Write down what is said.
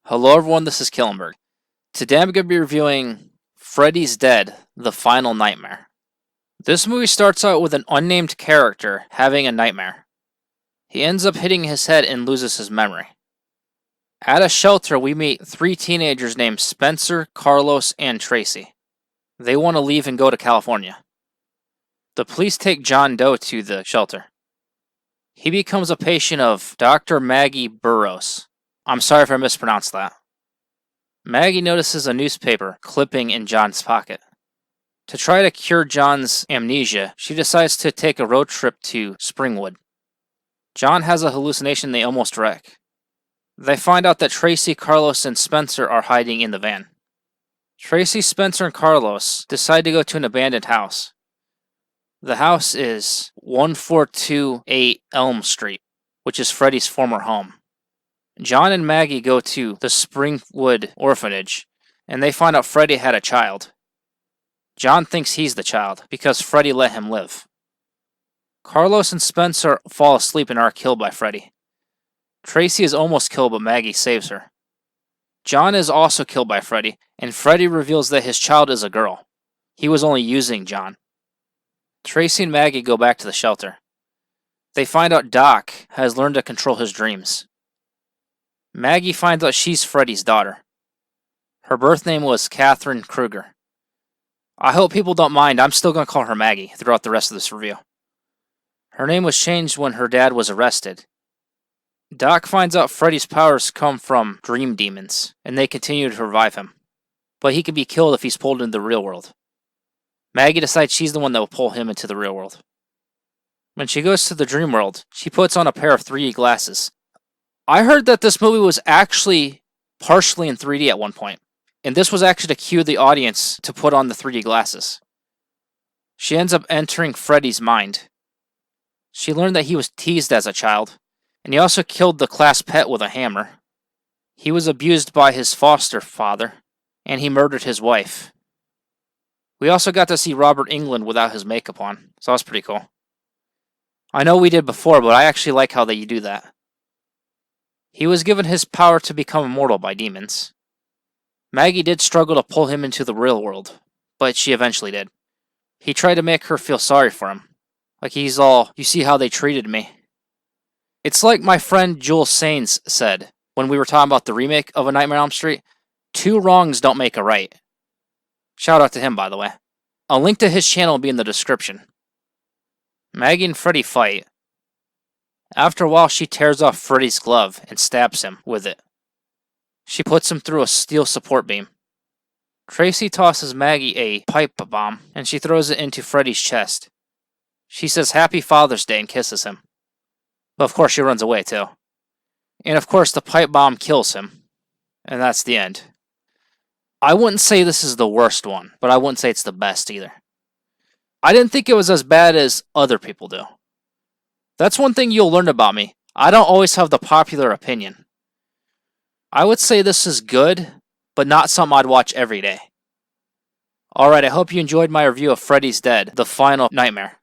Hello everyone, this is Killenberg. Today I'm going to be reviewing Freddy's Dead, The Final Nightmare. This movie starts out with an unnamed character having a nightmare. He ends up hitting his head and loses his memory. At a shelter, we meet three teenagers named Spencer, Carlos, and Tracy. They want to leave and go to California. The police take John Doe to the shelter. He becomes a patient of Dr. Maggie Burroughs. I'm sorry if I mispronounced that. Maggie notices a newspaper clipping in John's pocket. To try to cure John's amnesia, she decides to take a road trip to Springwood. John has a hallucination they almost wreck. They find out that Tracy, Carlos, and Spencer are hiding in the van. Tracy, Spencer, and Carlos decide to go to an abandoned house. The house is 1428 Elm Street, which is Freddy's former home. John and Maggie go to the Springwood orphanage, and they find out Freddy had a child. John thinks he's the child, because Freddy let him live. Carlos and Spencer fall asleep and are killed by Freddy. Tracy is almost killed, but Maggie saves her. John is also killed by Freddy, and Freddy reveals that his child is a girl. He was only using John. Tracy and Maggie go back to the shelter. They find out Doc has learned to control his dreams. Maggie finds out she's Freddy's daughter. Her birth name was Catherine Kruger. I hope people don't mind, I'm still going to call her Maggie throughout the rest of this review. Her name was changed when her dad was arrested. Doc finds out Freddy's powers come from dream demons, and they continue to revive him. But he can be killed if he's pulled into the real world. Maggie decides she's the one that will pull him into the real world. When she goes to the dream world, she puts on a pair of 3D glasses. I heard that this movie was actually partially in 3D at one point, and this was actually to cue the audience to put on the 3D glasses. She ends up entering Freddy's mind. She learned that he was teased as a child, and he also killed the class pet with a hammer. He was abused by his foster father, and he murdered his wife. We also got to see Robert Englund without his makeup on, so that's pretty cool. I know we did before, but I actually like how they do that. He was given his power to become immortal by demons. Maggie did struggle to pull him into the real world, but she eventually did. He tried to make her feel sorry for him. Like he's all, you see how they treated me. It's like my friend Jule Saynes said when we were talking about the remake of A Nightmare on Elm Street, 2 wrongs don't make a right. Shout out to him, by the way. A link to his channel will be in the description. Maggie and Freddy fight. After a while, she tears off Freddy's glove and stabs him with it. She puts him through a steel support beam. Tracy tosses Maggie a pipe bomb, and she throws it into Freddy's chest. She says Happy Father's Day and kisses him. But of course she runs away too. And of course the pipe bomb kills him. And that's the end. I wouldn't say this is the worst one, but I wouldn't say it's the best either. I didn't think it was as bad as other people do. That's one thing you'll learn about me. I don't always have the popular opinion. I would say this is good, but not something I'd watch every day. Alright, I hope you enjoyed my review of Freddy's Dead, The Final Nightmare.